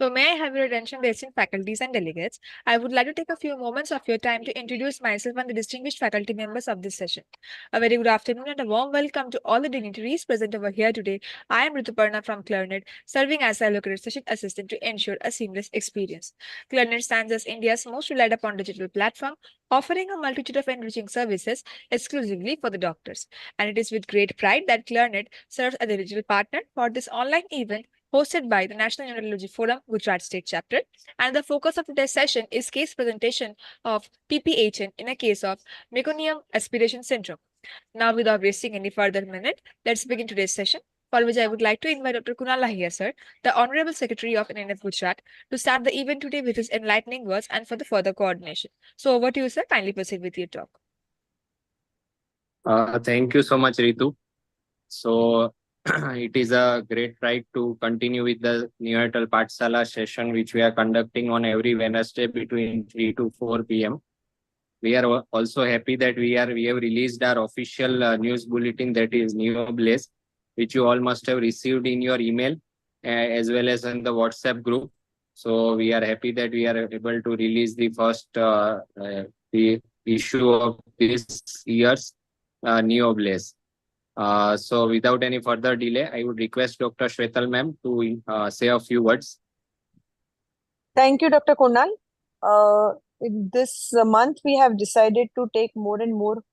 So, may I have your attention, esteemed faculties and delegates? I would like to take a few moments of your time to introduce myself and the distinguished faculty members of this session. A very good afternoon and a warm welcome to all the dignitaries present over here today. I am Rituparna from Clarinet, serving as a local session assistant to ensure a seamless experience. Clarinet stands as India's most relied upon digital platform, offering a multitude of enriching services exclusively for the doctors. And it is with great pride that Clarinet serves as a digital partner for this online event hosted by the National Neurology Forum Gujarat State Chapter. And the focus of today's session is case presentation of PPHN in a case of Meconium Aspiration syndrome. Now, without wasting any further minute, let's begin today's session. For which I would like to invite Dr. Kunal Lahia, sir, the Honorable Secretary of NNF Gujarat, to start the event today with his enlightening words and for the further coordination. So, over to you, sir. Kindly proceed with your talk. Thank you so much, Ritu. So, it is a great pride to continue with the Neonatal Pathshala session, which we are conducting on every Wednesday between 3 to 4 p.m. We are also happy that we have released our official news bulletin, that is NeoBlaze, which you all must have received in your email as well as in the WhatsApp group. So we are happy that we are able to release the first the issue of this year's NeoBlaze. So without any further delay, I would request Dr. Shwetal ma'am to say a few words. Thank you, Dr. Kunal. In this month, we have decided to take more and more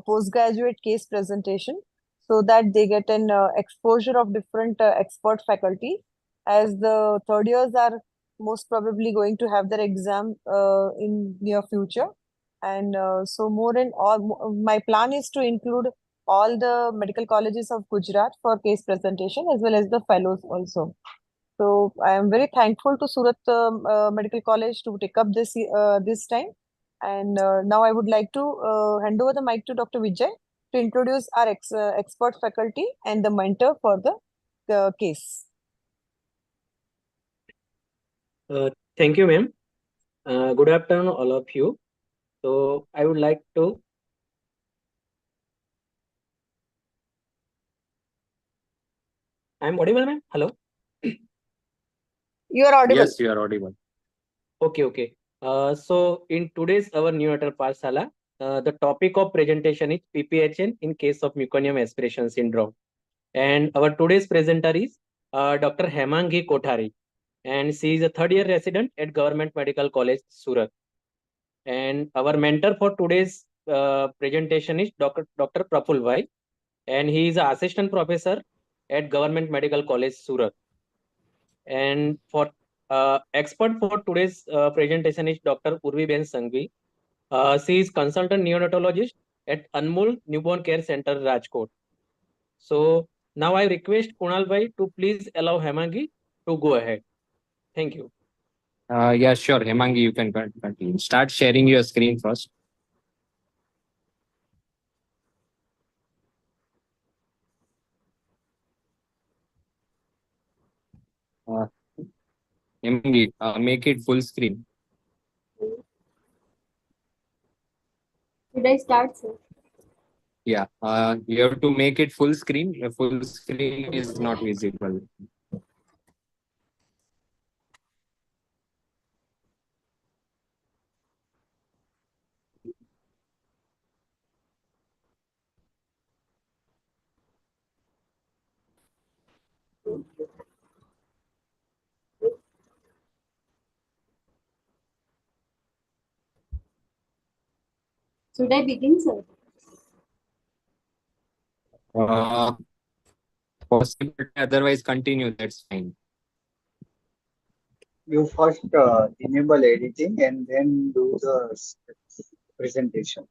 postgraduate case presentation so that they get an exposure of different expert faculty, as the third years are most probably going to have their exam in near future. And so more and all, my plan is to include all the medical colleges of Gujarat for case presentation as well as the fellows also. So I am very thankful to Surat Medical College to take up this time. And now I would like to hand over the mic to Dr. Vijay to introduce our expert faculty and the mentor for the case. Thank you, ma'am. Good afternoon, all of you. So I would like to I'm audible, ma'am? Hello? You are audible. Yes, you are audible. Okay. So in today's our neonatal pathshala, the topic of presentation is PPHN in case of Meconium aspiration syndrome. And our today's presenter is Dr. Hemangi Kothari. And she is a third-year resident at Government Medical College, Surat. And our mentor for today's presentation is Dr. Praful Bhai. And he is an assistant professor at Government Medical College, Surat. And for expert for today's presentation is Dr. Urvi Ben Sangvi. She is consultant neonatologist at Anmol Newborn Care Center, Rajkot. So now I request Kunal Bhai to please allow Hemangi to go ahead. Thank you. Yeah, sure. Hemangi, you can continue. Start sharing your screen first. Hemangi, make it full screen. Should I start, sir? Yeah, you have to make it full screen. The full screen is not visible. Should I begin, sir? Possible, otherwise continue, that's fine. You first enable editing and then do the presentation.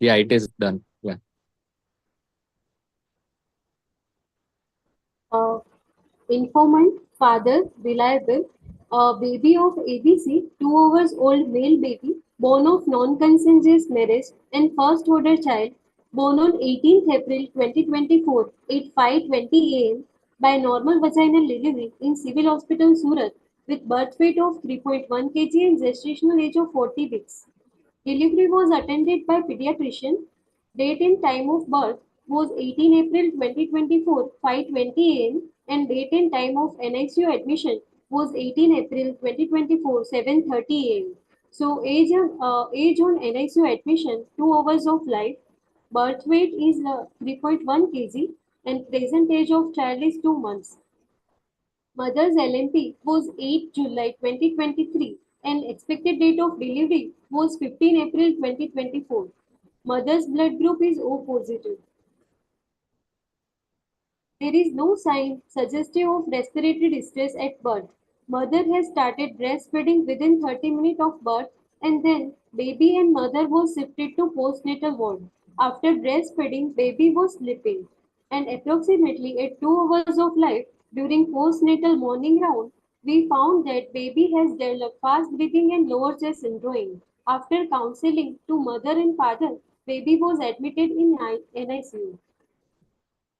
Yeah, it is done. Yeah. Informant, father, reliable, baby of ABC, 2 hours old male baby, born of non-consensuous marriage and first order child, born on 18th April 2024 at 5:20 am by normal vaginal delivery in Civil Hospital Surat with birth weight of 3.1 kg and gestational age of 40 weeks. Delivery was attended by pediatrician. Date and time of birth was 18 April 2024, 5:20 am, and date and time of NICU admission was 18 April 2024, 7:30 am. So age on NICU admission 2 hours of life. Birth weight is 3.1 kg and present age of child is 2 months. Mother's LMP was 8 July 2023 and expected date of delivery was 15 April 2024. Mother's blood group is O positive. There is no sign suggestive of respiratory distress at birth. Mother has started breastfeeding within 30 minutes of birth and then baby and mother was shifted to postnatal ward. After breastfeeding, baby was sleeping and approximately at 2 hours of life during postnatal morning round, we found that baby has developed fast breathing and lower chest syndrome. After counseling to mother and father, baby was admitted in NICU.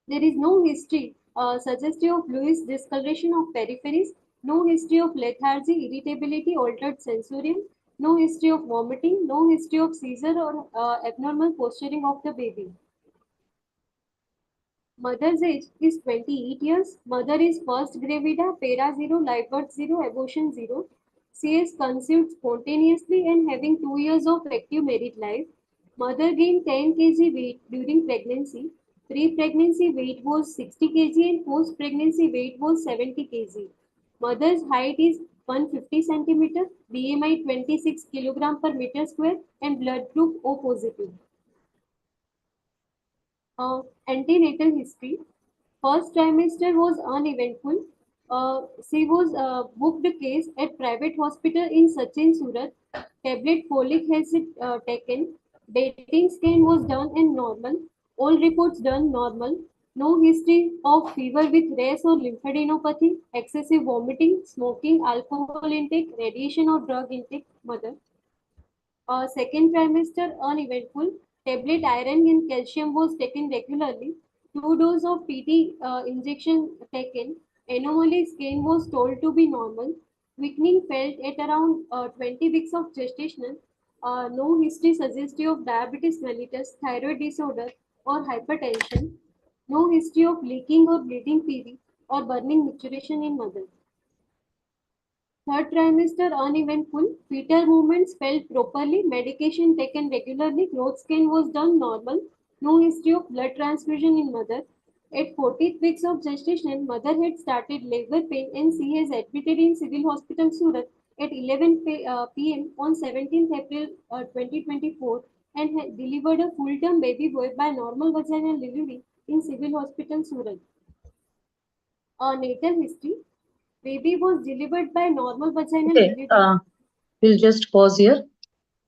There is no history suggestive of Lewis discoloration of peripheries, no history of lethargy, irritability, altered sensorium, no history of vomiting, no history of seizure or abnormal posturing of the baby. Mother's age is 28 years. Mother is first gravida, para 0, live birth 0, abortion 0. She is conceived spontaneously and having 2 years of active married life. Mother gained 10 kg weight during pregnancy. Pre-pregnancy weight was 60 kg and post-pregnancy weight was 70 kg. Mother's height is 150 centimeter, BMI 26 kilogram per meter square and blood group O positive. Antenatal history. First trimester was uneventful. She was booked case at private hospital in Sachin, Surat. Tablet folic acid taken. Dating scan was done and normal. All reports done normal. No history of fever with rash or lymphadenopathy, excessive vomiting, smoking, alcohol intake, radiation or drug intake. Mother. Second trimester uneventful. Tablet iron and calcium was taken regularly. 2 doses of PT injection taken. Anomaly scan was told to be normal. Weakening felt at around 20 weeks of gestation. No history suggestive of diabetes mellitus, thyroid disorder, or hypertension. No history of leaking or bleeding PV or burning micturition in mother. Third trimester uneventful, fetal movements felt properly, medication taken regularly, growth scan was done normal, no history of blood transfusion in mother. At 40th weeks of gestation, mother had started labor pain and she is admitted in Civil Hospital Surat at 11 p.m. on 17th April 2024 and had delivered a full-term baby boy by normal vaginal delivery in Civil Hospital Surat. Natal history. Baby was delivered by normal vaginal Okay, delivery. we'll just pause here.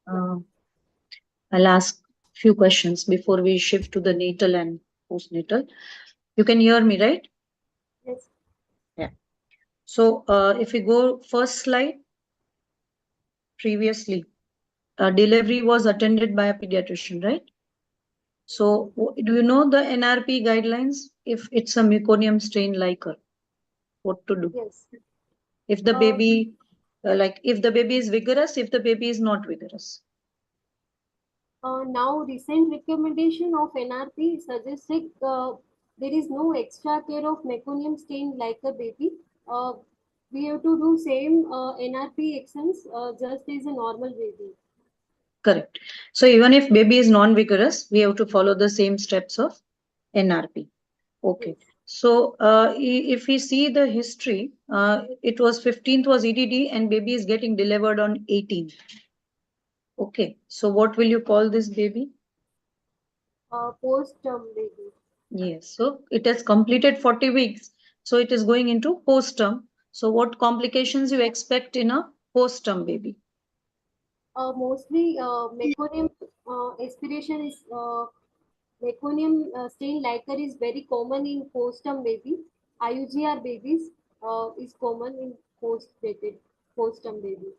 I'll ask few questions before we shift to the natal and postnatal. You can hear me, right? Yes. Yeah. So if we go first slide, previously, delivery was attended by a pediatrician, right? So do you know the NRP guidelines? If it's a meconium strain like her, what to do? Yes. If the baby, if the baby is vigorous, if the baby is not vigorous. Now, recent recommendation of NRP suggests there is no extra care of meconium stain like a baby. We have to do same NRP actions just as a normal baby. Correct. So even if baby is non-vigorous, we have to follow the same steps of NRP. Okay. Yes. So if we see the history, it was 15th was EDD and baby is getting delivered on 18th. Okay. So what will you call this baby? Post-term baby. Yes. So it has completed 40 weeks. So it is going into post-term. So what complications you expect in a post-term baby? Mostly meconium aspiration is meconium stain lacquer is very common in post-term baby. IUGR babies is common in post-term baby.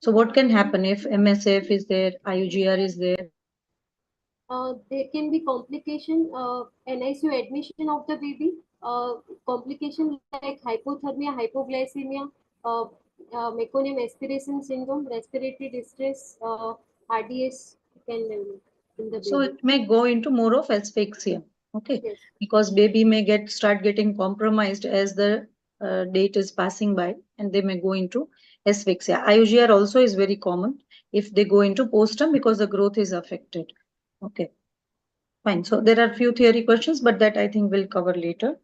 So what can happen if MSF is there, IUGR is there? There can be complication, NICU admission of the baby, complication like hypothermia, hypoglycemia, uh, meconium aspiration syndrome, respiratory distress, RDS can develop in the So baby. it may go into more of asphyxia, okay? Yes. Because baby may start getting compromised as the date is passing by, and they may go into asphyxia. IUGR also is very common if they go into postpartum because the growth is affected. Okay, fine. So there are few theory questions, but that I think we'll cover later.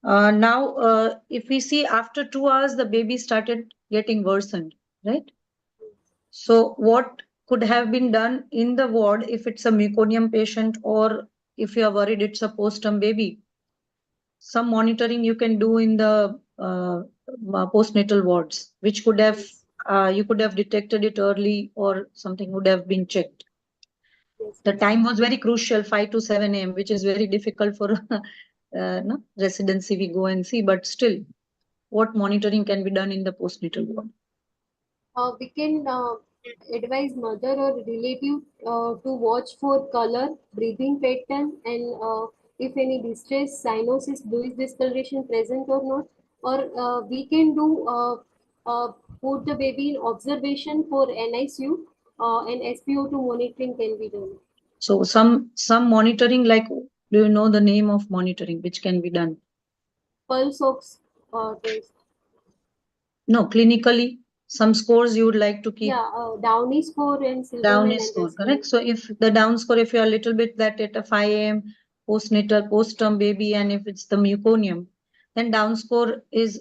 Now, if we see after 2 hours, the baby started getting worsened, right? So what could have been done in the ward if it's a meconium patient, or if you are worried it's a postpartum baby? Some monitoring you can do in the postnatal wards, which could have you could have detected it early, or something would have been checked. Yes. The time was very crucial, 5 to 7 a.m., which is very difficult for no, residency we go and see, but still, what monitoring can be done in the postnatal ward? We can advise mother or relative to watch for color, breathing pattern, and if any distress, cyanosis, bluish discoloration present or not. Or we can do put the baby in observation for NICU, and SpO2 monitoring can be done. So some monitoring, like, do you know the name of monitoring which can be done? Pulse ox test. No, clinically, some scores you would like to keep. Yeah, Downey score and Silverman Downey and score, Resnick. correct? So if the down score, if you are a little bit that at a 5 a.m. postnatal, postterm baby, and if it's the meconium, then down score is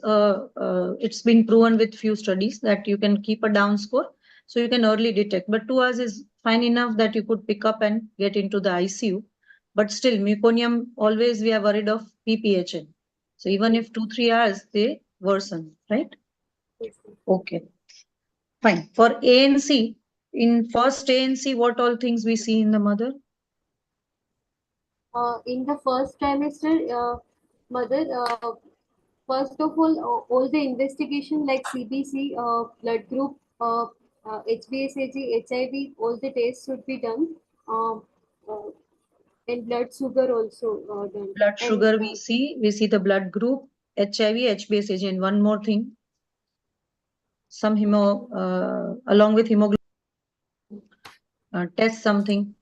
it's been proven with few studies that you can keep a down score, so you can early detect. But 2 hours is fine enough that you could pick up and get into the ICU. But still, meconium, always we are worried of PPHN. So even if 2-3 hours, they worsen, right? Yes. Okay, fine. For ANC, in first ANC, what all things we see in the mother? In the first trimester, mother, first of all the investigation like CBC, blood group, HbSAg, HIV, all the tests should be done, uh, uh, and blood sugar also done. Blood And sugar we see the blood group, HIV, HbSAg, and one more thing, some along with hemoglobin, test something.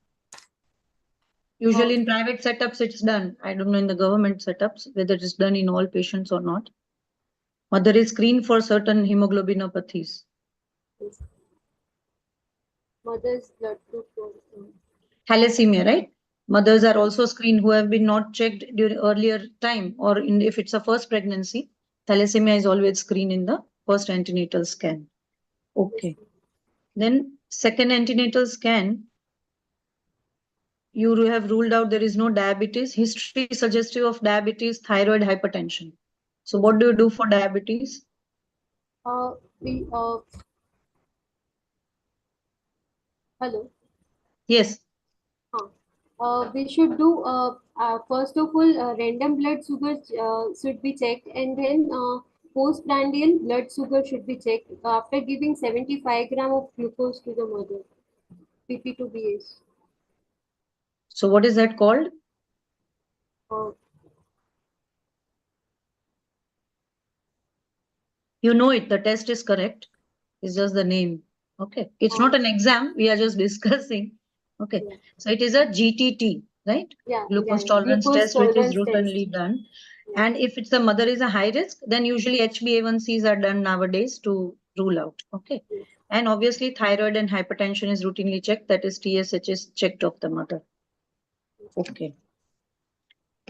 Usually in private setups it's done. I don't know in the government setups whether it's done in all patients or not. Mother is screened for certain hemoglobinopathies. mother's blood group also. Thalassemia, right? Mothers are also screened who have been not checked during earlier time, or if it's a first pregnancy, thalassemia is always screened in the first antenatal scan. Okay. Then second antenatal scan, you have ruled out there is no diabetes, history suggestive of diabetes, thyroid, hypertension. So what do you do for diabetes? We hello. Yes. We should do first of all random blood sugar should be checked, and then postprandial blood sugar should be checked after giving 75 gram of glucose to the mother. PP2BS. So what is that called? You know it, the test is correct. It's just the name. Okay. It's not an exam. We are just discussing. Okay. Yeah. So it is a GTT, right? Yeah, Glucose yeah, tolerance glucose test, which is tolerance routinely test. done. Yeah. And if it's a mother is a high risk, then usually HbA1cs are done nowadays to rule out. Okay. Yes. And obviously thyroid and hypertension is routinely checked. That is TSH is checked of the mother. Okay.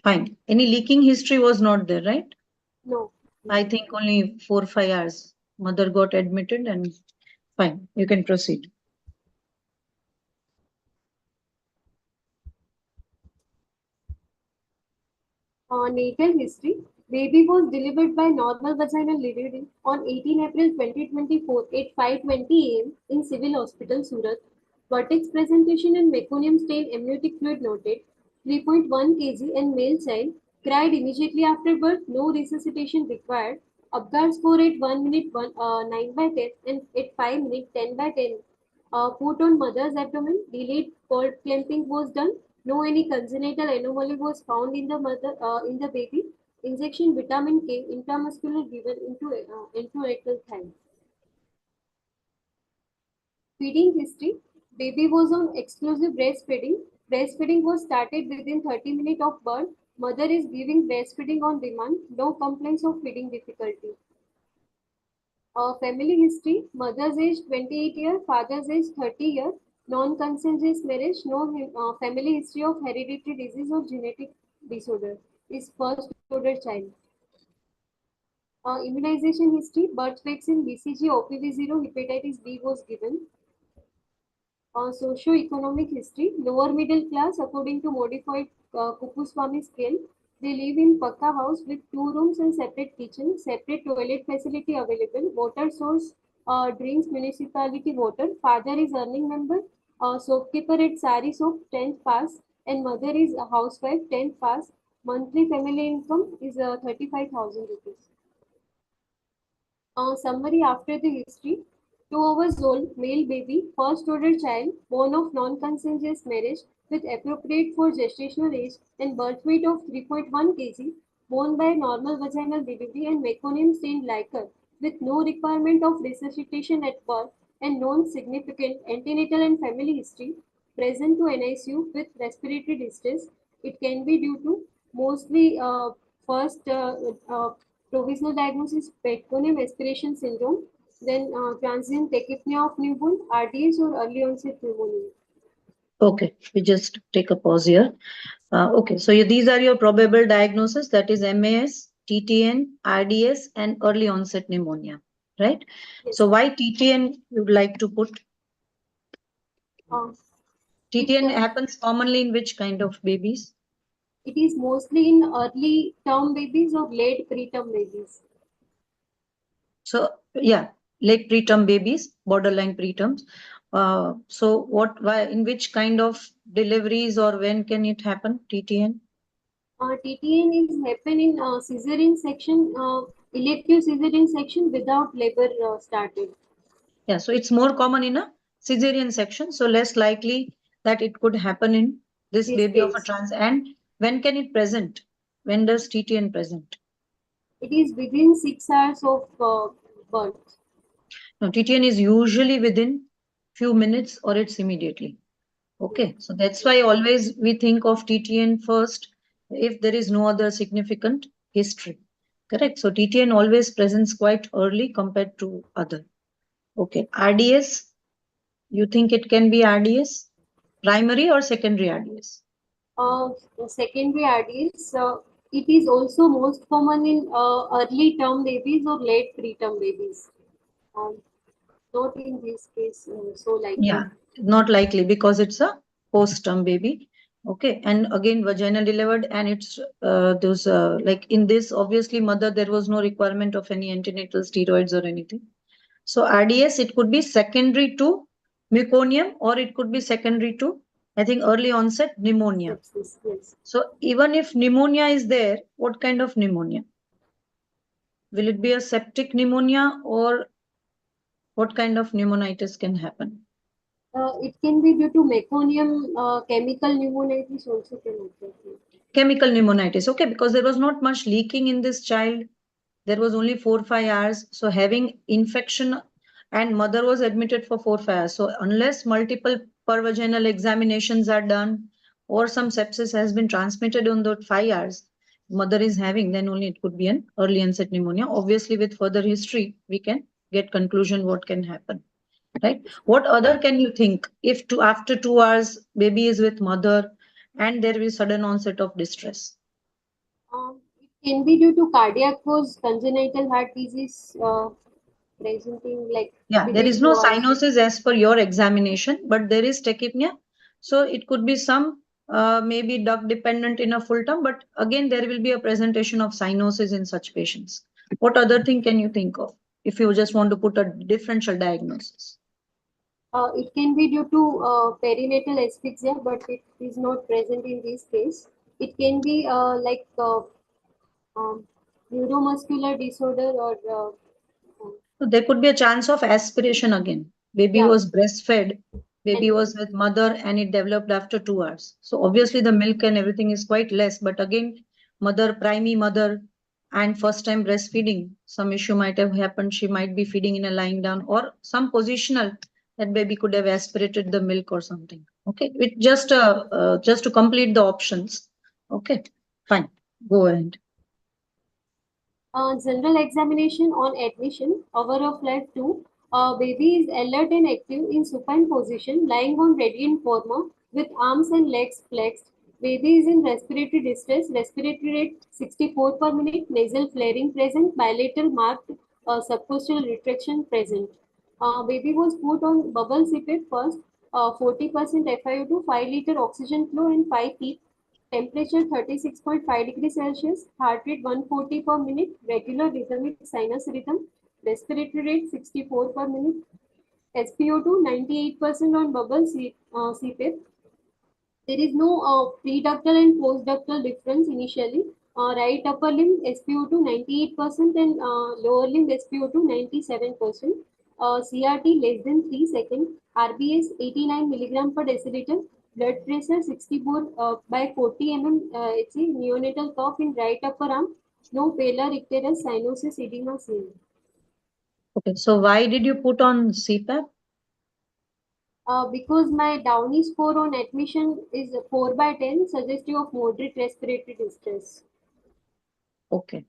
Fine. Any leaking history was not there, right? No. I think only 4-5 hours. Mother got admitted and fine. You can proceed. Natal history. Baby was delivered by normal vaginal delivery on 18 April 2024 at 5:20 am in Civil Hospital, Surat. Vertex presentation and meconium stain amniotic fluid noted. 3.1 kg and male child. Cried immediately after birth. No resuscitation required. Apgar score at 1 minute 9/10 and at 5 minutes 10/10. Put on mother's abdomen, delayed cord clamping was done. No any congenital anomaly was found in the in the baby. Injection vitamin K intramuscular given into enterorectal thigh. Feeding history. Baby was on exclusive breastfeeding. Breastfeeding was started within 30 minutes of birth. Mother is giving breastfeeding on demand. No complaints of feeding difficulty. Family history. Mother's age 28 years, father's age 30 years. Non-consensual marriage. No family history of hereditary disease or genetic disorder. Is first order child. Immunization history. Birth vaccine BCG, OPV0, hepatitis B was given. Socio-economic history, lower middle class according to modified Kupuswamy scale. They live in Pakka house with 2 rooms and separate kitchen, separate toilet facility available, water source, drinks municipality water. Father is earning member, shopkeeper at Sari Soap 10th pass, and mother is a housewife 10th pass. Monthly family income is 35,000 rupees. Summary after the history. 2 hours old, male baby, first order child, born of non-consensuous marriage with appropriate for gestational age and birth weight of 3.1 kg, born by normal vaginal delivery and meconium stained liquor, with no requirement of resuscitation at birth and non-significant antenatal and family history, present to NICU with respiratory distress. It can be due to mostly first provisional diagnosis Meconium aspiration syndrome, then transient tachypnea of newborn, RDS or early onset pneumonia. Okay, we just take a pause here. Okay, so these are your probable diagnosis, that is MAS, TTN, RDS, and early onset pneumonia, right? Yes. So why TTN you would like to put? TTN happens commonly in which kind of babies? It is mostly in early term babies or late preterm babies. So yeah, late preterm babies, borderline preterms. So why, in which kind of deliveries or when can it happen, TTN? TTN is happen in cesarean section, elective cesarean section without labor started. Yeah, so it's more common in a cesarean section, so less likely that it could happen in this baby of a trans. And when can it present? When does TTN present? It is within 6 hours of birth. No, TTN is usually within few minutes or it's immediately. Okay, so that's why always we think of TTN first if there is no other significant history. Correct. So TTN always presents quite early compared to other. Okay, RDS, you think it can be RDS? Primary or secondary RDS? Secondary RDS, it is also most common in early term babies or late preterm babies. Not in this case, so likely. Yeah, not likely because it's a post-term baby. Okay, and again vaginal delivered, and it's those like in this obviously mother there was no requirement of any antenatal steroids or anything. So RDS, it could be secondary to meconium or it could be secondary to, I think, early onset pneumonia. Sepsis, yes. So even if pneumonia is there, what kind of pneumonia? Will it be a septic pneumonia or what kind of pneumonitis can happen? It can be due to meconium, chemical pneumonitis also can occur. Chemical pneumonitis, okay, because there was not much leaking in this child. There was only 4-5 hours. So having infection and mother was admitted for 4-5 hours. So unless multiple pervaginal examinations are done or some sepsis has been transmitted on those 5 hours, mother is having, then only it could be an early onset pneumonia. Obviously with further history, we can get conclusion what can happen, right? What other can you think if after 2 hours baby is with mother and there is sudden onset of distress? It can be due to cardiac cause, congenital heart disease, presenting like. Yeah, there is no cyanosis as per your examination, but there is tachypnea. So it could be some maybe duct dependent in a full term, but again, there will be a presentation of cyanosis in such patients. What other thing can you think of if you just want to put a differential diagnosis? It can be due to perinatal asphyxia, but it is not present in this case. It can be like neuromuscular disorder or. So there could be a chance of aspiration again. Baby Yeah. was breastfed, baby And was with mother, and it developed after 2 hours. So obviously the milk and everything is quite less, but again, mother, primary mother, and first time breastfeeding, some issue might have happened. She might be feeding in a lying down, or some positional, that baby could have aspirated the milk or something. Okay, it just to complete the options. Okay, fine, go ahead. general examination on admission, hour of life 2. Baby is alert and active in supine position, lying on radiant forma with arms and legs flexed. Baby is in respiratory distress, respiratory rate 64 per minute, nasal flaring present, bilateral marked subcostal retraction present. Baby was put on bubble CPAP first, 40% FiO2, 5 liter oxygen flow and 5 feet. Temperature 36.5 degrees Celsius, heart rate 140 per minute, regular rhythmic sinus rhythm, respiratory rate 64 per minute, SpO2 98% on bubble CPAP. There is no preductal and postductal difference initially. Right upper limb SpO2 98% and lower limb SpO2 97%. CRT less than 3 seconds. RBS 89 milligram per deciliter. Blood pressure 64 by 40 mm HC. Neonatal cough in right upper arm. No paler icterus cyanosis edema seen. Okay, so why did you put on CPAP? Because my Downey score on admission is 4 by 10, suggestive of moderate respiratory distress. Okay.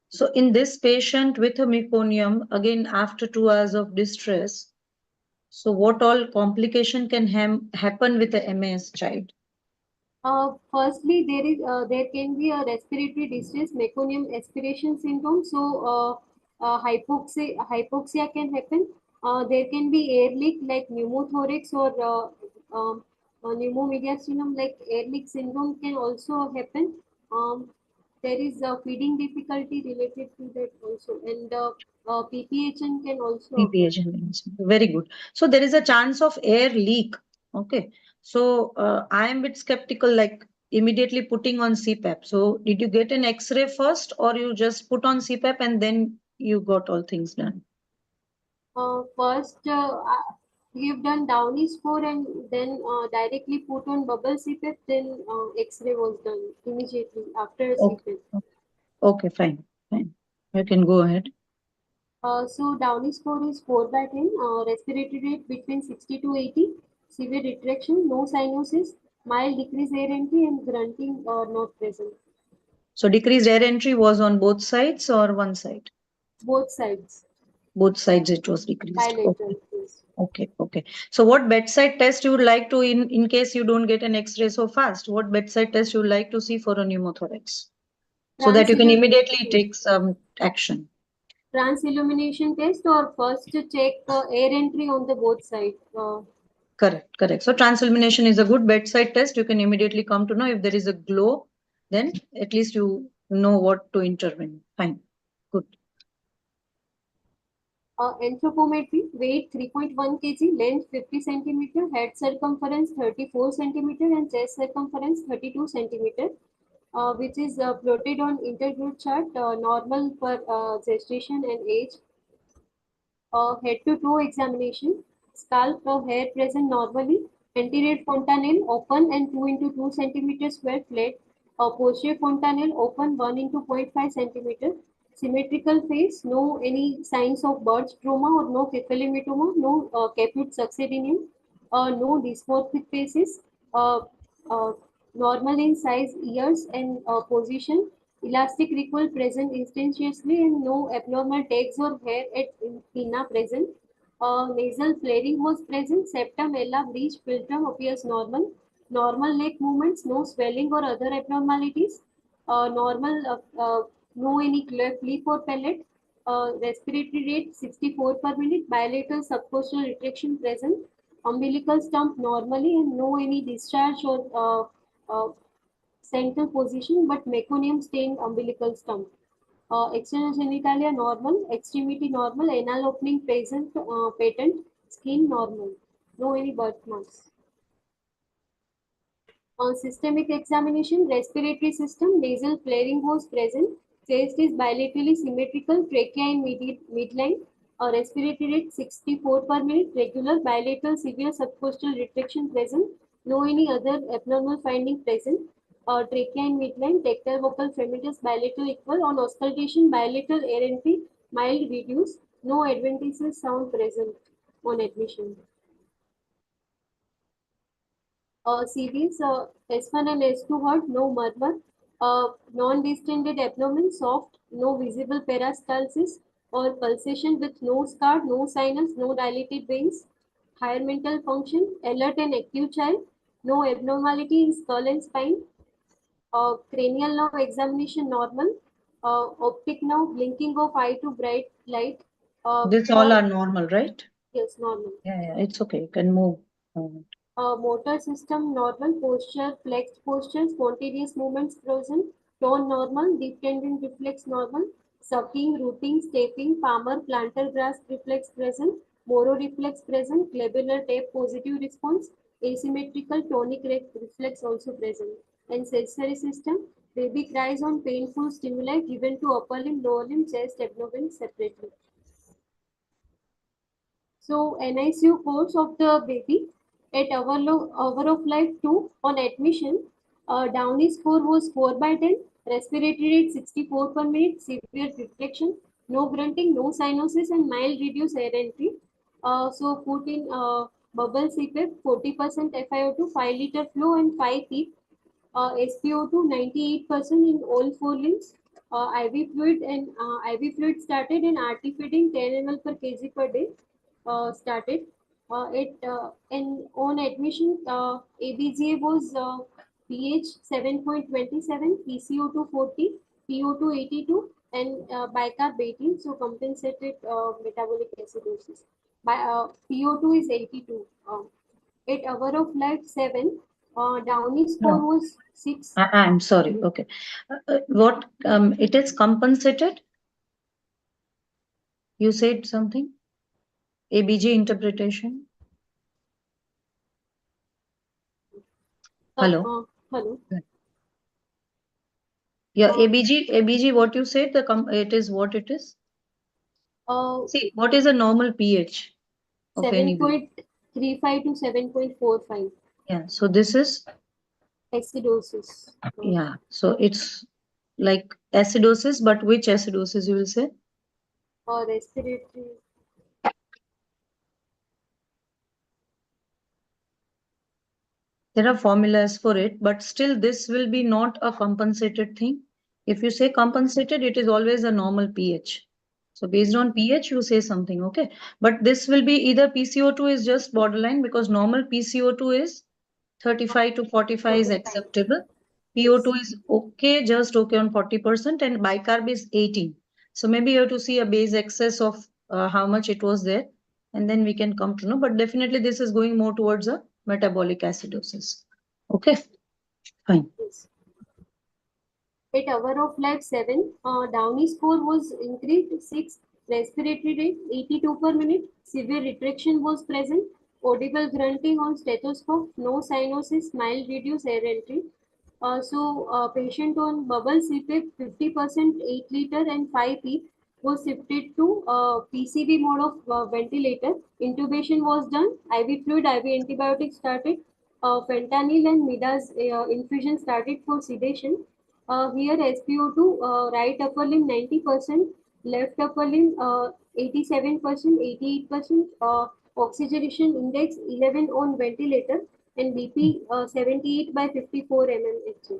So in this patient with a meconium, again after 2 hours of distress, so what all complication can happen with a MAS child? Firstly, there can be a respiratory distress, meconium aspiration syndrome. So, hypoxia can happen. There can be air leak like pneumothorax or pneumomediastinum like air leak syndrome can also happen. There is feeding difficulty related to that also, and PPHN can also occur. PPHN. Very good. So there is a chance of air leak. Okay. So I am a bit skeptical, like immediately putting on CPAP. So did you get an X-ray first, or you just put on CPAP and then you got all things done? First, we've done Downey score and then directly put on bubble CPAP, then X-ray was done immediately after Okay. CPAP. Okay, fine. Fine. You can go ahead. So Downey score is 4 by 10, respiratory rate between 60 to 80, severe retraction, no cyanosis, mild decreased air entry and grunting are not present. So decreased air entry was on both sides or one side? Both sides, Both sides it was decreased. bilateral. Okay. Yes. Okay. Okay. So what bedside test you would like to, in case you don't get an X-ray so fast, what bedside test you would like to see for a pneumothorax? So that you can immediately take some action. Trans illumination test or first to check air entry on the both sides. Correct, correct. So transillumination is a good bedside test. You can immediately come to know if there is a glow, then at least you know what to intervene. Fine, good. Anthropometry, weight 3.1 kg, length 50 centimeter, head circumference 34 centimeter, and chest circumference 32 centimeter, which is plotted on intergroup chart, normal for gestation and age. Head to toe examination, scalp hair present normally, anterior fontanelle open and 2 into 2 centimeter square flat, posterior fontanelle open 1 into 0.5 centimeter, symmetrical face, no any signs of Bird's trauma or no cephalemetoma, no caput succedaneum, no dysmorphic faces, uh, uh, normal in size, ears and position, elastic recoil present instantaneously and no abnormal tags or hair at pinna present. Nasal flaring was present, septum, ella, breech, philtrum appears normal. Normal neck movements, no swelling or other abnormalities. Normal, no any cleft lip or pellet. Respiratory rate 64 per minute, bilateral subcostal retraction present. Umbilical stump normally and no any discharge or central position but meconium stained umbilical stump. External genitalia normal, extremity normal, anal opening present, patent, skin normal. No any birthmarks. On systemic examination, respiratory system, nasal flaring was present, chest is bilaterally symmetrical, trachea in midline, Respiratory rate 64 per minute, regular bilateral severe subcostal retraction present, no any other abnormal finding present. Trachea and midline, tactile vocal fremitus bilateral equal, on auscultation bilateral air entry mild reduce, no adventitious sound present on admission. Series S1 and S2 heart, no murmur, non-distended abdomen, soft, no visible peristalsis or pulsation with no scar, no sinus, no dilated veins, higher mental function, alert and active child, no abnormality in skull and spine, cranial nerve examination normal, optic nerve blinking of eye to bright light. This all are normal, right? Yes, normal. Yeah, it's okay. You can move. Motor system normal, posture, flexed posture, spontaneous movements frozen, tone normal, dependent reflex normal, sucking, rooting, staping, palmar, plantar grasp reflex present, moro reflex present, glandular tape positive response, asymmetrical tonic reflex also present. And sensory system, baby cries on painful stimuli given to upper limb, lower limb, chest, abdomen separately. So NICU course of the baby at hour of life 2 on admission, Downey score was 4/10, respiratory rate 64 per minute, severe reflection, no grunting, no cyanosis and mild reduced air entry. So put in bubble CPAP 40% FiO2, 5 liter flow and 5 peak. SpO2 98% in all 4 limbs. IV fluid started and RT feeding 10 ml per kg per day started. And on admission, ABGA was pH 7.27, PCO2 40, PO2 82, and bicarb 18. So compensated metabolic acidosis. PO2 is 82. At hour of life 7, Downey score No. was 6. I'm sorry. Okay. What it is compensated? You said something? ABG interpretation? Hello? Hello. Yeah, ABG, what you said, it is what it is? See, what is a normal pH of any well? 7.35 to 7.45. Yeah, so this is, Acidosis. yeah, so it's like acidosis, but which acidosis you will say? Or respiratory. There are formulas for it, but still this will be not a compensated thing. If you say compensated, it is always a normal pH. So based on pH, you say something, okay? But this will be either PCO2 is just borderline because normal PCO2 is 35 to 45 is acceptable. PO2 is okay, just okay on 40%, and bicarb is 18. So maybe you have to see a base excess of how much it was there, and then we can come to know. But definitely this is going more towards a metabolic acidosis. Okay, fine. Yes. At hour of life 7, Downey score was increased 6, respiratory rate 82 per minute, severe retraction was present, audible grunting on stethoscope, no cyanosis, mild reduced air entry. Patient on bubble CPAP 50%, 8 liter and 5 peak was shifted to PCV mode of ventilator. Intubation was done, IV fluid, IV antibiotic started, fentanyl and midas infusion started for sedation. Here SpO2, right upper limb 90%, left upper limb 87%, 88%, oxygenation index 11 on ventilator, and BP 78 by 54 mmHg.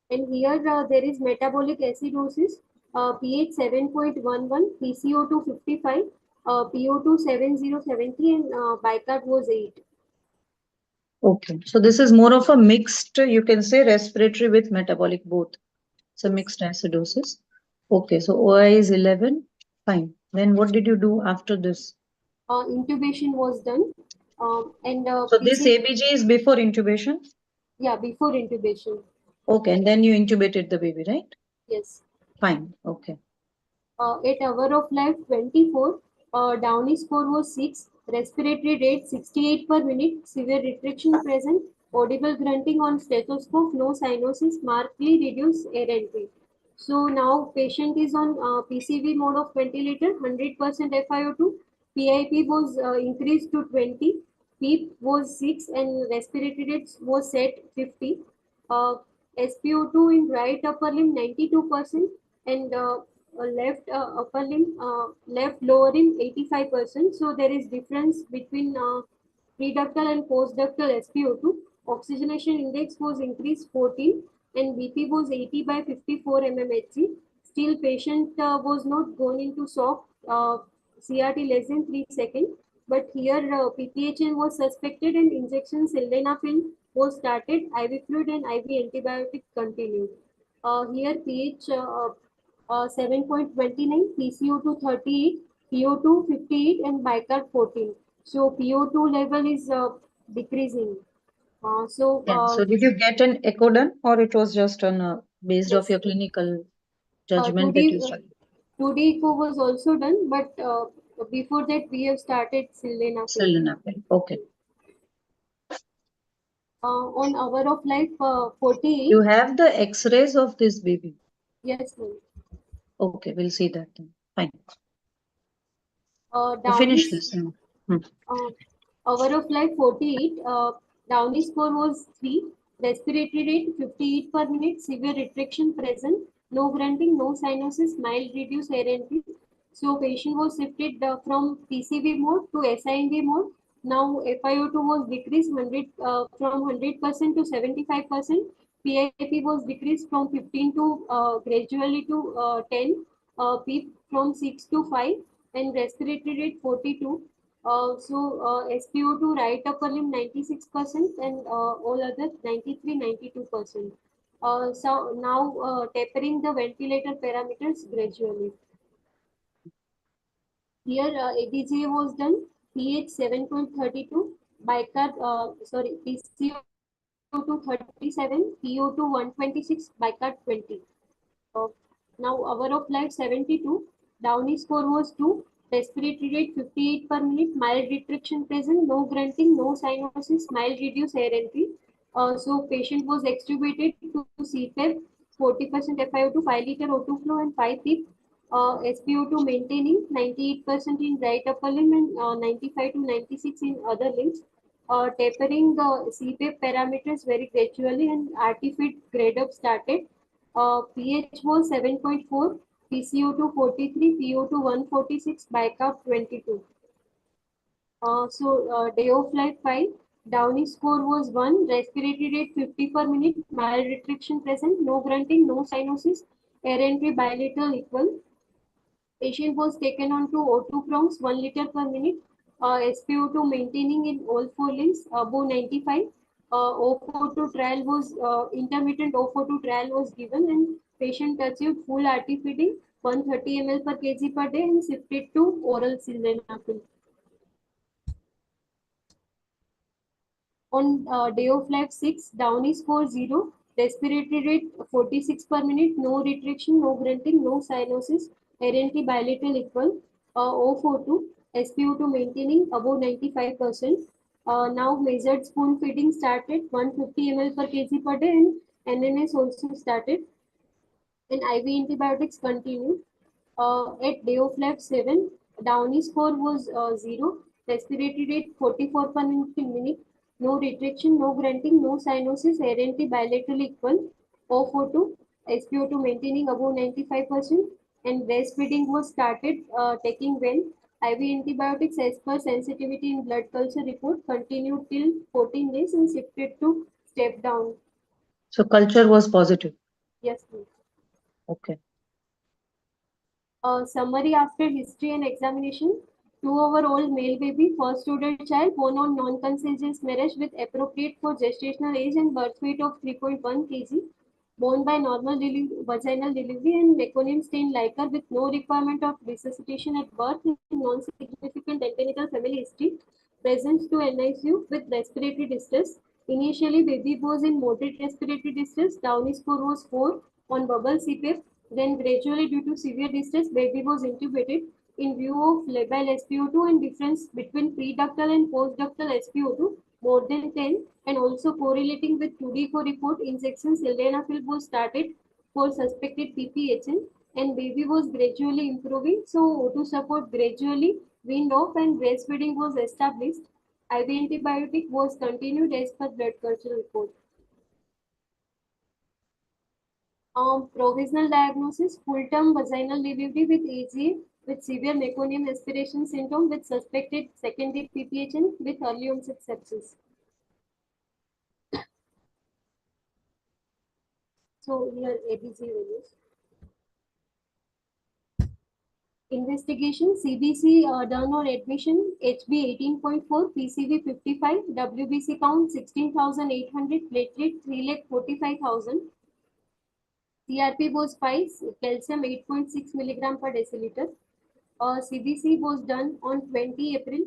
And here there is metabolic acidosis, pH 7.11, PCO2 55, PO2 7070, and bicarb was 8. Okay, so this is more of a mixed, you can say respiratory with metabolic both. It's a mixed acidosis. Okay, so OI is 11. Fine. Then what did you do after this? Intubation was done. So this ABG is before intubation? Yeah, before intubation. Okay, and then you intubated the baby, right? Yes. Fine, okay. At hour of life 24, Downey score was 6, respiratory rate 68 per minute, severe retraction present, audible grunting on stethoscope, no cyanosis, markedly reduced air entry. So now patient is on PCV mode of ventilator, 100% FiO2. PIP was increased to 20, PEEP was 6, and respiratory rate was set 50. SpO2 in right upper limb 92%, and left upper limb, left lower limb 85%. So there is difference between preductal and postductal SpO2. Oxygenation index was increased 14, and BP was 80 by 54 mmHg. Still, patient was not gone into soft CRT less than 3 seconds. But here PPHN was suspected and injection sildenafil was started, IV fluid and IV antibiotic continued. Here pH 7.29, PCO2 38, PO2 58, and bicarb 14. So PO2 level is decreasing. Yeah. So did you get an echo done, or it was just on based off Yes, your clinical judgment 2D, that you started? 2D echo was also done, but before that we have started sildenafil. Sildenafil. Okay. On hour of life 48. You have the X-rays of this baby. Yes, ma'am. Okay, we'll see that then. Fine. Downey Finish this. Hmm. hour of life 48. Downey score was 3. Respiratory rate 58 per minute. Severe retraction present. No grunting, no cyanosis, mild reduced air entry. So patient was shifted from PCV mode to SIND mode. Now FiO2 was decreased 100 from 100% to 75%. PIP was decreased from 15 to gradually to 10. PEEP from 6 to 5, and respiratory rate 42. SpO2 right upper limb 96%, and all others 93, 92%. So now tapering the ventilator parameters gradually. Here ADJ was done, pH 7.32, bicarb, PCO2 37, PO2 126, bicarb 20. Uh, Now hour of life 72, Downey score was 2, respiratory rate 58 per minute, mild retraction present, no grunting, no cyanosis, mild reduced air entry. So patient was extubated to CPAP, 40% FiO2, 5 liter O2 flow and 5 PEEP. SpO2 maintaining 98% in right upper limb and 95 to 96 in other limbs. Tapering the CPAP parameters very gradually, and RT-FIT grade up started. pH was 7.4, PCO2 43, PO2 146, bicarb 22. Day of life 5, Downey score was 1, respiratory rate 50 per minute, mild retraction present, no grunting, no cyanosis, air entry bilateral equal. Patient was taken on to O2 prongs 1 liter per minute, SpO2 maintaining in all 4 limbs above 95. O42 trial was intermittent O42 trial was given, and patient achieved full RT feeding 130 ml per kg per day and shifted to oral sildenafil. On day of life 6, Downey score 0, respiratory rate 46 per minute, no retraction, no grunting, no cyanosis, air entry bilateral equal, O42, SpO2 maintaining above 95%. Now measured spoon feeding started, 150 ml per kg per day, and NNS also started, and IV antibiotics continued. At day of life 7, Downey score was 0, respiratory rate 44 per minute, no retraction, no grunting, no cyanosis, air entry bilateral equal, O42, SpO2 maintaining above 95%, and breastfeeding was started taking well. IV antibiotics as per sensitivity in blood culture report continued till 14 days and shifted to step down. So culture was positive. Yes, please. Okay. Summary after history and examination. 2-year-old male baby, first order child, born on non-consensual marriage with appropriate for gestational age and birth weight of 3.1 kg, born by normal vaginal delivery and meconium stained liquor with no requirement of resuscitation at birth and non-significant antenatal family history, presents to NICU with respiratory distress. Initially, baby was in moderate respiratory distress. Downey score was 4 on bubble CPAP. Then gradually, due to severe distress, baby was intubated. In view of labile SpO2 and difference between preductal and postductal SpO2 more than 10, and also correlating with 2D report, injection sildenafil was started for suspected PPHN, and baby was gradually improving. So O2 support gradually weaned off and breastfeeding was established. IV antibiotic was continued as per blood culture report. Provisional diagnosis, full-term vaginal delivery with AGA with severe meconium aspiration syndrome with suspected secondary PPHN with early onset sepsis. So here ABC values. Investigation, CBC done on admission, HB 18.4, PCV 55, WBC count 16,800, platelet 3,45,000. CRP was 5, calcium 8.6 milligram per deciliter. CBC was done on 20 April.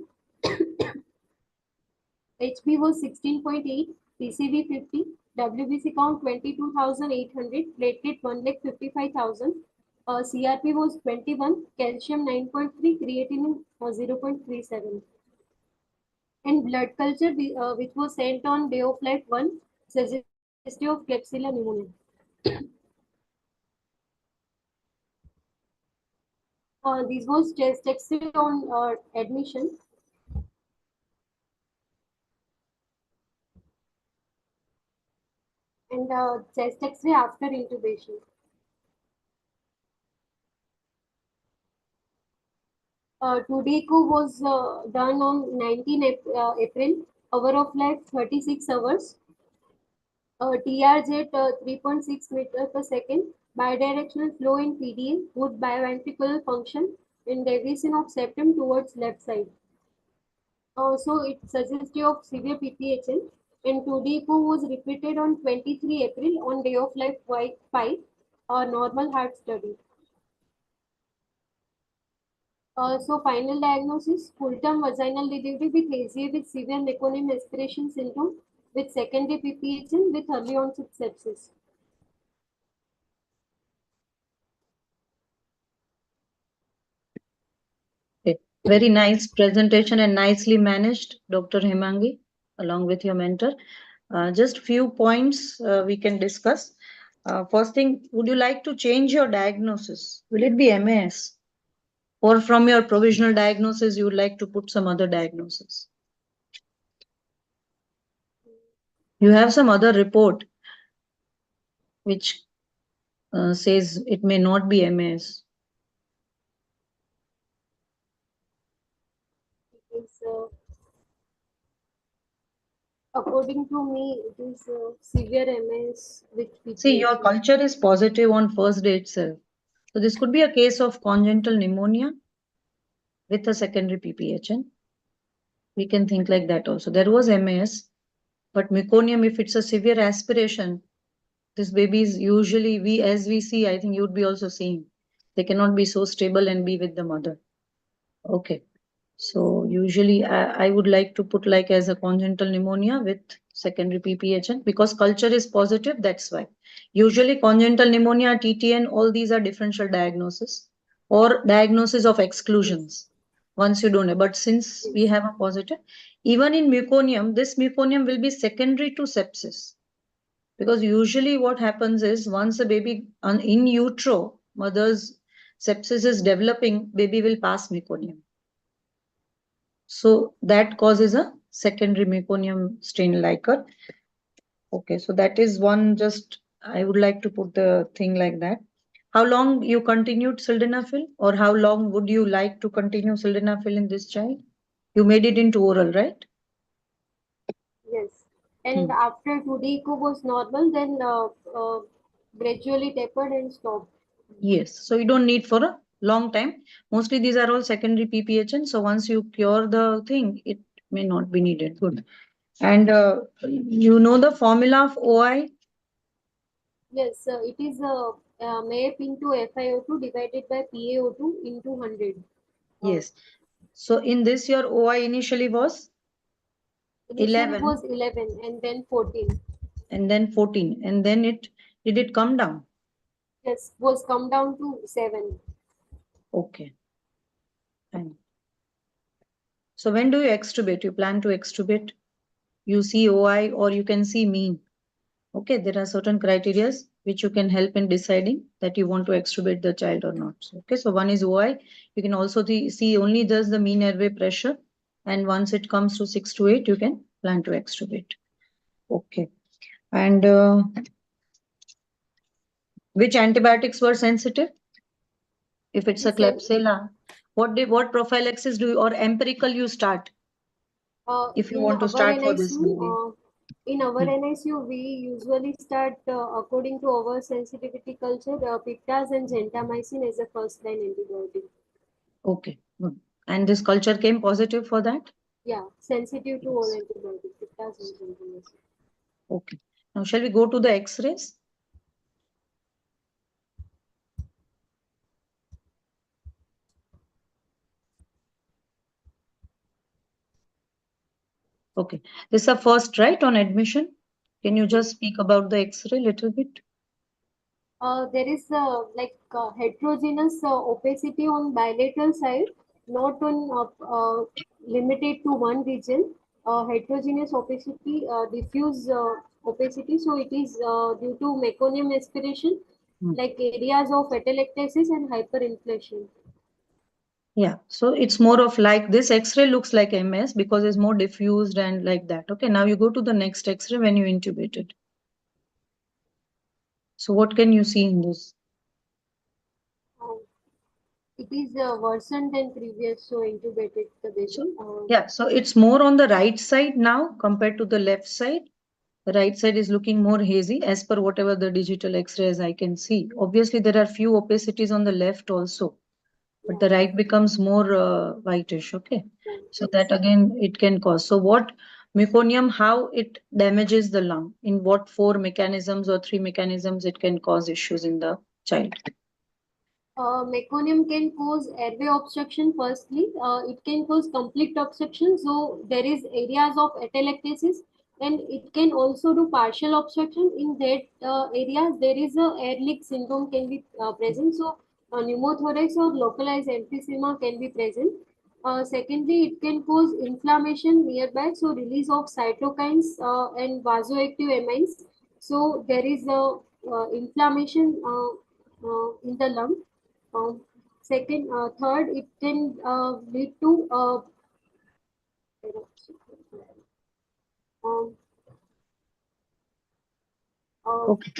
HB was 16.8, PCV 50, WBC count 22,800, platelet 1,55,000. CRP was 21, calcium 9.3, creatinine 0.37. And blood culture, which was sent on day of life 1, suggestive of Klebsiella pneumoniae. This was chest X-ray on admission. And chest X-ray after intubation. Tudeko was done on 19 April, hour of life 36 hours. TRZ 3.6 meter per second, bidirectional flow in PDA, good bioventricular function, and deviation of septum towards left side. So it suggestive of severe PPHN. And Tudeko was repeated on 23 April on day of life 5, normal heart study. So final diagnosis, full-term vaginal delivery with AZA with severe Meconium aspiration syndrome with secondary PPHN with early onset sepsis. Okay. Very nice presentation and nicely managed, Dr. Hemangi, along with your mentor. Just few points we can discuss. First thing, would you like to change your diagnosis? Will it be MAS? Or from your provisional diagnosis, you would like to put some other diagnosis? You have some other report which says it may not be MAS. It is, according to me, it is severe MS with PPHN. See, your culture is positive on first day itself. So this could be a case of congenital pneumonia with a secondary PPHN. We can think like that also. There was MAS, but meconium, if it's a severe aspiration, this babies usually, as we see, I think you'd be also seeing, they cannot be so stable and be with the mother. Okay. So usually I would like to put like as a congenital pneumonia with secondary PPHN because culture is positive. That's why. Usually congenital pneumonia, TTN, all these are differential diagnosis or diagnosis of exclusions. Once you don't know, but since we have a positive, even in meconium, this meconium will be secondary to sepsis. Because usually what happens is once a baby in utero, mother's sepsis is developing, baby will pass meconium. So that causes a secondary meconium strain liker. Okay, so that is one just, I would like to put the thing like that. How long you continued sildenafil or how long would you like to continue sildenafil in this child? You made it into oral, right? Yes. And after Tudeko was normal, then gradually tapered and stopped. Yes, so you don't need for a long time. Mostly these are all secondary PPHN. So once you cure the thing, it may not be needed. Good. And you know the formula of OI? Yes, it is MAP into FiO2 divided by PaO2 into 100. Yes. So in this your OI initially was? Initially 11. was 11 and then 14. And then 14. And then did it come down? Yes, was come down to 7. Okay. Fine. So when do you extubate? You plan to extubate? You see OI or you can see mean. Okay, there are certain criteria. which you can help in deciding that you want to extubate the child or not. Okay, so one is OI. You can also see only just the mean airway pressure, and once it comes to 6 to 8, you can plan to extubate. Okay, and which antibiotics were sensitive? If it's a Klebsiella, what prophylaxis do you, or empirical you start? If you In want to our start for this NICU, movie. in our NICU, we usually start according to our sensitivity culture, pictaz and gentamicin as a first line antibiotic. Okay, good. And this culture came positive for that? Yeah, sensitive to all antibiotics, pictaz and gentamicin. Okay. Now, shall we go to the X-rays? Okay. This is a first, right, on admission? Can you just speak about the X-ray little bit? There is heterogeneous opacity on bilateral side, not on limited to one region. Heterogeneous opacity, diffuse opacity. So it is due to meconium aspiration, like areas of atelectasis and hyperinflation. Yeah, so it's more of like this X-ray looks like MS because it's more diffused and like that. Okay, now you go to the next X-ray when you intubate it. So what can you see in this? It is worsened than previous, so intubated the baby. Yeah, so it's more on the right side now compared to the left side. The right side is looking more hazy as per whatever the digital X-rays I can see. Obviously, there are few opacities on the left also, but the right becomes more whitish. Okay, so that again it can cause. So what meconium, how it damages the lung, in what 4 mechanisms or 3 mechanisms it can cause issues in the child. Meconium can cause airway obstruction firstly. It can cause complete obstruction. So there is areas of atelectasis, and it can also do partial obstruction. In that areas, there is a air leak syndrome can be present. So pneumothorax or localized emphysema can be present. Secondly, it can cause inflammation nearby. So release of cytokines and vasoactive amines. So there is a inflammation in the lung. Third, it can lead to um, Okay,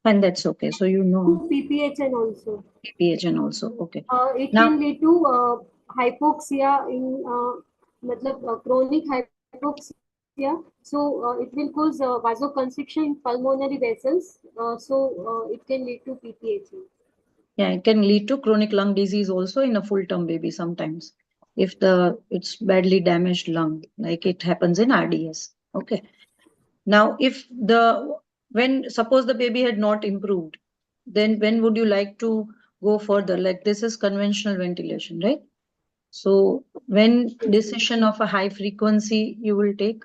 and that's okay. So you know PPHN also. PPHN also. Okay. It Now, can lead to hypoxia in chronic hypoxia. So it will cause vasoconstriction in pulmonary vessels. It can lead to PPHN. yeah, it can lead to chronic lung disease also in a full-term baby sometimes if it's badly damaged lung, like it happens in RDS. Okay. Now, if when suppose the baby had not improved, then when would you like to go further? Like this is conventional ventilation, right? So when decision of a high frequency you will take,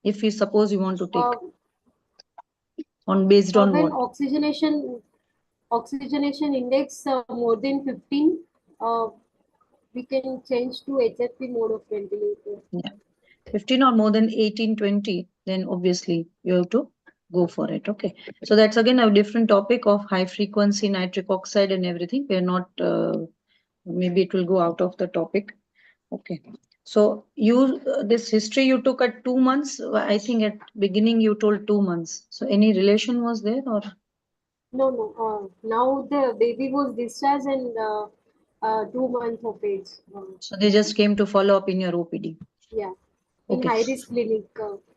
if you suppose you want to take on based on When what? oxygenation index more than 15, we can change to HFP mode of ventilator. Yeah. 15 or more than 18, 20, then obviously you have to go for it. Okay. So that's again a different topic of high frequency nitric oxide and everything. We're not, maybe it will go out of the topic. Okay. So this history you took at 2 months. I think at beginning you told 2 months. So any relation was there or? No. Now the baby was discharged and 2 months of age. So they just came to follow up in your OPD. Yeah. In Okay. high risk clinic.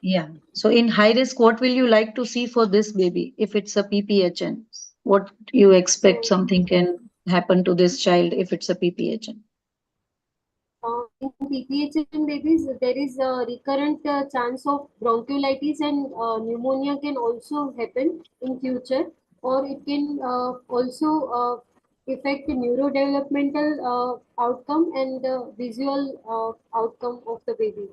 Yeah. So in high risk, what will you like to see for this baby if it's a PPHN? What you expect something can happen to this child if it's a PPHN? In PPHN babies, there is a recurrent chance of bronchiolitis and pneumonia can also happen in future, or it can also affect the neurodevelopmental outcome and visual outcome of the baby.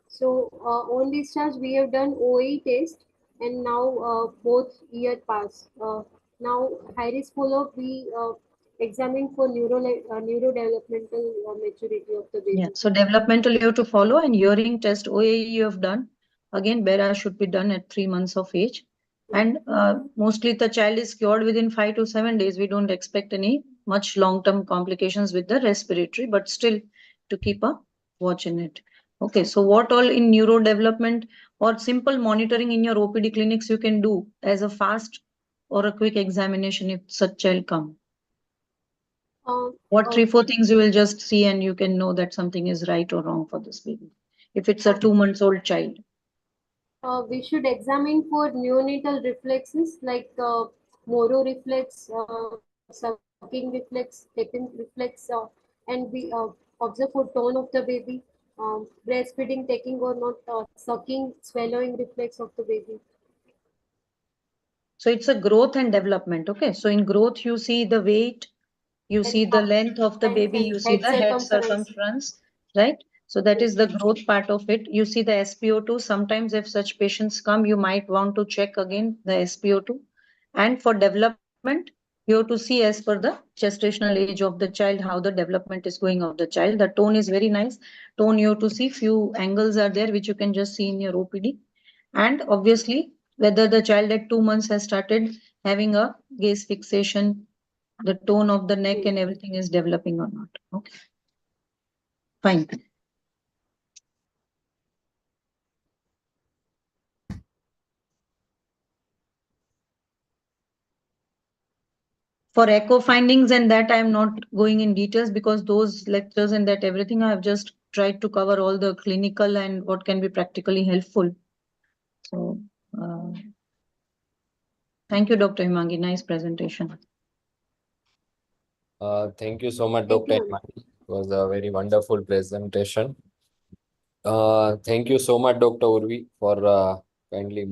So on discharge, we have done OAE test, and now both year pass. Now high risk follow-up, we examine for neurodevelopmental maturity of the Yeah. baby. So developmental you have to follow, and hearing test OAE you have done. Again, BERA should be done at 3 months of age. And mostly the child is cured within 5 to 7 days. We don't expect any much long-term complications with the respiratory, but still to keep a watch in it. Okay, so what all in neurodevelopment or simple monitoring in your OPD clinics you can do as a fast or a quick examination if such child come? What 3-4 things you will just see and you can know that something is right or wrong for this baby if it's a 2-month-old child? We should examine for neonatal reflexes like Moro reflex, sucking reflex, tapping reflex, and we observe for tone of the baby, breastfeeding, taking or not, sucking, swallowing reflex of the baby. So it's a growth and development. Okay, so in growth you see the weight, you see the length of the baby, you see the head circumference, right? So that is the growth part of it. You see the SpO2. Sometimes if such patients come, you might want to check again the SpO2. And for development, you have to see as per the gestational age of the child, how the development is going of the child. The tone is very nice. Tone you have to see, few angles are there, which you can just see in your OPD. And obviously, whether the child at 2 months has started having a gaze fixation, the tone of the neck and everything is developing or not. Okay, fine. For echo findings and that I am not going in details because those lectures and that everything I have just tried to cover all the clinical and what can be practically helpful. So thank you, Dr. Himangi. Nice presentation. Thank you so much, Dr. Himangi. It was a very wonderful presentation. Thank you so much, Dr. Urvi, for kindly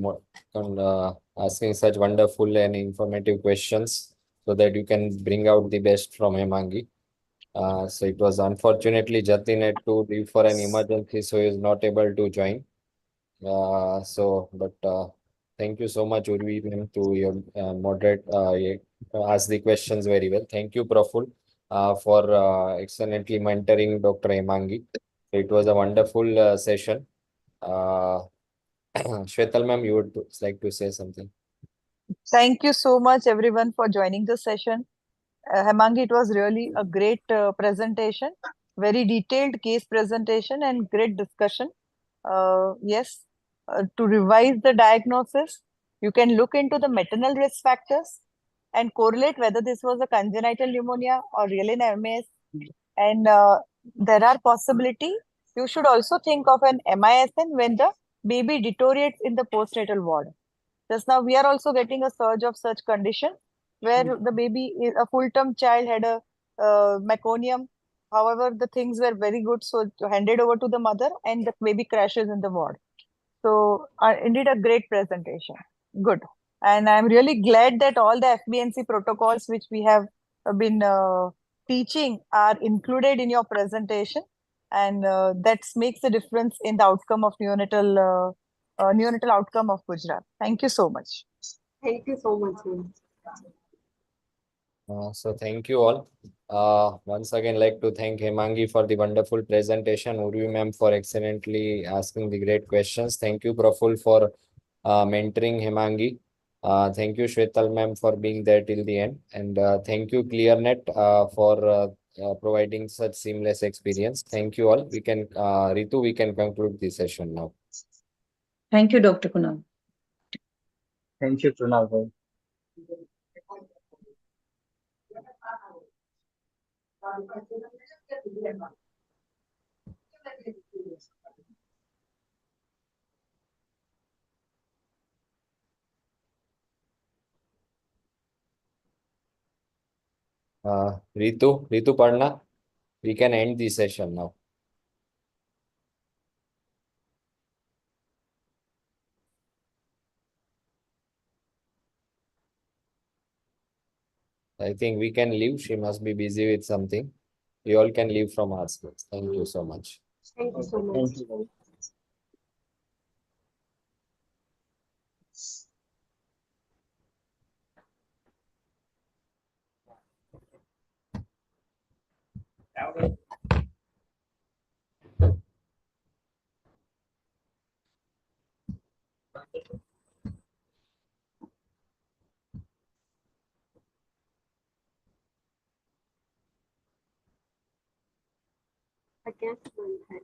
asking such wonderful and informative questions so that you can bring out the best from Himangi. So it was unfortunately Jatin had to leave for an emergency, so he is not able to join. Thank you so much, Urvi, ma'am, to your moderate ask the questions very well. Thank you, Praful, for excellently mentoring Dr. Himangi. It was a wonderful session. Shwetal ma'am, you would like to say something? Thank you so much, everyone, for joining the session. Hemangi, it was really a great presentation, very detailed case presentation, and great discussion. Yes, to revise the diagnosis, you can look into the maternal risk factors and correlate whether this was a congenital pneumonia or really an MAS. And there are possibility. You should also think of an MISN when the baby deteriorates in the postnatal ward. Just now, we are also getting a surge of such condition where the baby is a full-term child had a meconium. However, the things were very good, so handed over to the mother, and the baby crashes in the ward. So, indeed, a great presentation. Good. And I'm really glad that all the FBNC protocols which we have been teaching are included in your presentation, and that makes a difference in the outcome of neonatal outcome of Gujarat. Thank you so much. Thank you so much, ma'am. So thank you all. Once again, like to thank Himangi for the wonderful presentation, Urvi ma'am for excellently asking the great questions. Thank you, Praful, for mentoring Himangi. Thank you, Shwetal ma'am, for being there till the end. And thank you, ClearNet, for providing such seamless experience. Thank you all. We can, Ritu, we can conclude the session now. Thank you, Dr. Kunal. Thank you, Pranav. Ritu Parna, we can end the session now. I think we can leave. She must be busy with something. We all can leave from our schools. Thank you so much. Thank you so much. Thank you. Gas बंद है